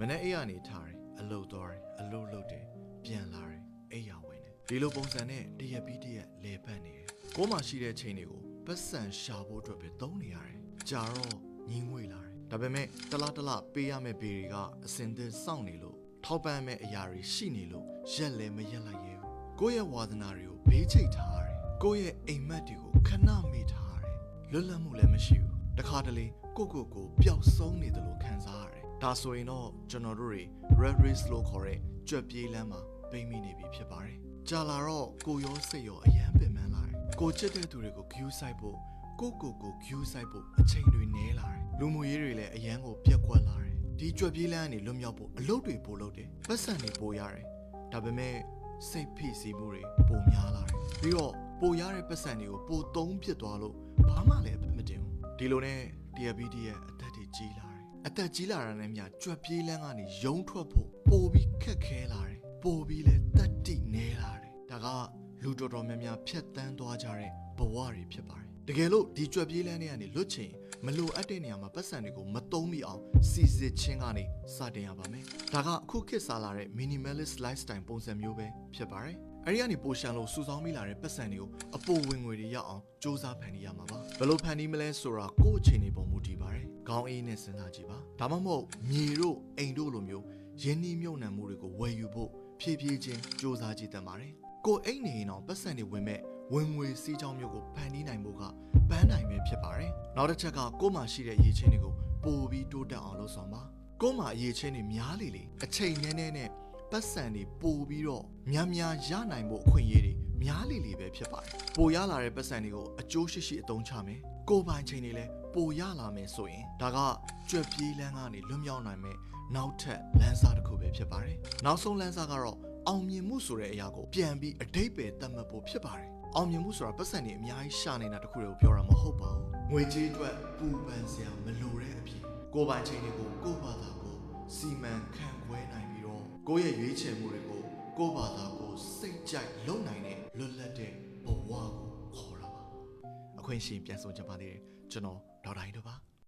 မနေ့အိယာနေထားတယ်အလုတ်သွားတယ်အလုတ်လုတ်တယ်ပြန်လာတယ်အိယာဝင်တယ်ဒီလိုပုံစံနဲ့တရက်ပြီးတရက်လေပတ်နေတယ်ကိုမှရှိတဲ့ချိန်တွေကိုပတ်စံရှာဖို့အတွက်ပဲသုံးနေရတယ်ကြာတော့ညင်းငွေလာတယ်ဒါပေမဲ့တလားပေးရမယ့်ဘေတွေကအစင်သစ်စောင့်နေလို့ထောက်ပံ့မဲ့အရာတွေရှိနေလို့ရက်လည်းမရက်လိုက်ရဲဘူးကိုယ့်ရဲ့ဝါသနာတွေကိုဘေးချိတ်ထားရတယ်ကိုယ့်ရဲ့အိမ်မက်တွေကိုခဏမေ့ထားရတယ်လွတ်လပ်မှုလည်းမရှိဘူးတခါတလေကိုပျောက်ဆုံးနေတယ်လို့ခံစားရတယ်ဒါဆိုရင်တော့ကျွန်တော်တို့တွေ red race လို့ခေါ်တဲ့ကြွက်ပြေးလမ်းမှာပိတ်မိနေပြီဖြစ်ပါတယ်ကြာလာတော့ကိုရောစိတ်ရောအယမ်းပင်ပန်းလာတယ်ကိုချစ်တဲ့သူတွေကို view ဆိုင်ဖို့ကို view ဆိုင်ဖို့အချိန်တွေနည်းလာတယ်လူမှုရေးတွေလည်းအယမ်းကိုပြက်ကွက်လာတယ်ဒီကြွက်ပြေးလမ်းကနေလွတ်မြောက်ဖို့အလုပ်တွေပို့လုပ်တယ်ပတ်စံတွေပို့ရတယ်ဒါပေမဲ့စိတ်ဖိစီးမှုတွေပိုများလာတယ်ပြီးတော့ပိုရတဲ့ပတ်စံတွေကိုပိုသုံးဖြစ်သွားလို့ဘာမှလည်းမတင်ဘူးဒီလိုနဲ့ TFBD ရဲ့အသက်တွေကြီးလာတယ်အသက်ကြီးလာတာနဲ့မျှကြွက်ပြေးလမ်းကနေရုံထွက်ဖို့ပိုပြီးခက်ခဲလာတယ်ပိုပြီးလည်းတတ်တိနေလာတယ်ဒါကလူတော်တော်များများဖြတ်တန်းသွားကြတဲ့ဘဝတွေဖြစ်ပါတယ်တကယ်လို့ဒီကြွက်ပြေးလမ်းတွေကနေလွတ်ချင်မလိုအပ်တဲ့နေရာမှာပတ်စံတွေကိုမသုံးမိအောင်စီစစ်ချင်းကနေစတင်ရပါမယ်ဒါကအခုခေတ်စားလာတဲ့ minimalist lifestyle ပုံစံမျိုးပဲဖြစ်ပါတယ်အဲ့ဒီကနေပိုရှန်လို့စုဆောင်းမိလာတဲ့ပတ်စံတွေကိုအပိုဝင်ငွေတွေရအောင်စူးစမ်းဖန်တီးရမှာပါဘယ်လိုဖန်တီးမလဲဆိုတာကိုယ့်အခြေအနေပုံမူတည်ပါတယ်ခေါင်းအေးနဲ့စဉ်းစားကြည့်ပါဒါမှမဟုတ်မြေတို့အိမ်တို့လိုမျိုးရင်းနှီးမြုပ်နှံမှုတွေကိုဝယ်ယူဖို့ဖြည်းဖြည်းချင်းစူးစမ်းကြည့်တတ်ပါတယ်ကိုယ်အိမ်နေရင်တော့ပတ်စံတွေဝင်မဲ့ဝင်ငွေစီးကြောင်းမျိုးကိုဖန်တီးနိုင်ဖို့ကပန်းနိုင်ပဲဖြစ်ပါတယ်နောက်တစ်ချက်ကကိုယ်မှာရှိတဲ့ရည်ချင်းတွေကိုပိုပြီးတိုးတက်အောင်လုပ်ဆောင်ပါကိုယ်မှာရည်ချင်းတွေများလေအချိန်နည်းနည်းနဲ့ပတ်စံတွေပိုပြီးတော့များရနိုင်ဖို့အခွင့်အရေးတွေများလေပဲဖြစ်ပါတယ်ပိုရလာတဲ့ပတ်စံတွေကိုအကျိုးရှိအသုံးချမယ်ကိုယ်ပိုင်ချိန်တွေလည်းပိုရလာမယ်ဆိုရင်ဒါကကြွက်ပြေးလမ်းကနေလွတ်မြောက်နိုင်မယ်နောက်ထပ်လမ်းစာတစ်ခုပဲဖြစ်ပါတယ်နောက်ဆုံးလမ်းစာကတော့အောင်မြင်မှုဆိုတဲ့အရာကိုပြန်ပြီးအတိတ်ပဲသတ်မှတ်ဖို့ဖြစ်ပါတယ်အောင်မြင်မှုဆိုတာပတ်စံတွေအများကြီးရှာနေတာတခုတွေကိုပြောတာမဟုတ်ပါဘူးငွေကြေးအတွက်ပူပန်စရာမလိုတဲ့အဖြစ်ကိုယ်ပိုင်ချိန်တွေကိုကိုယ့်ဘာသာကိုစီမံခန့်ခွဲနိုင်ပြီးတော့ကိုယ့်ရဲ့ရွေးချယ်မှုတွေကိုကိုယ့်ဘာသာကိုစိတ်ကြိုက်လုပ်နိုင်တဲ့လွတ်လပ်တဲ့ဘဝကိုခေါ်တာပါအခွင့်အရေးပြန်ဆုံးချပါသေးတယ်ကျွန်တော်ဒေါက်တာဟိန်းတို့ပါ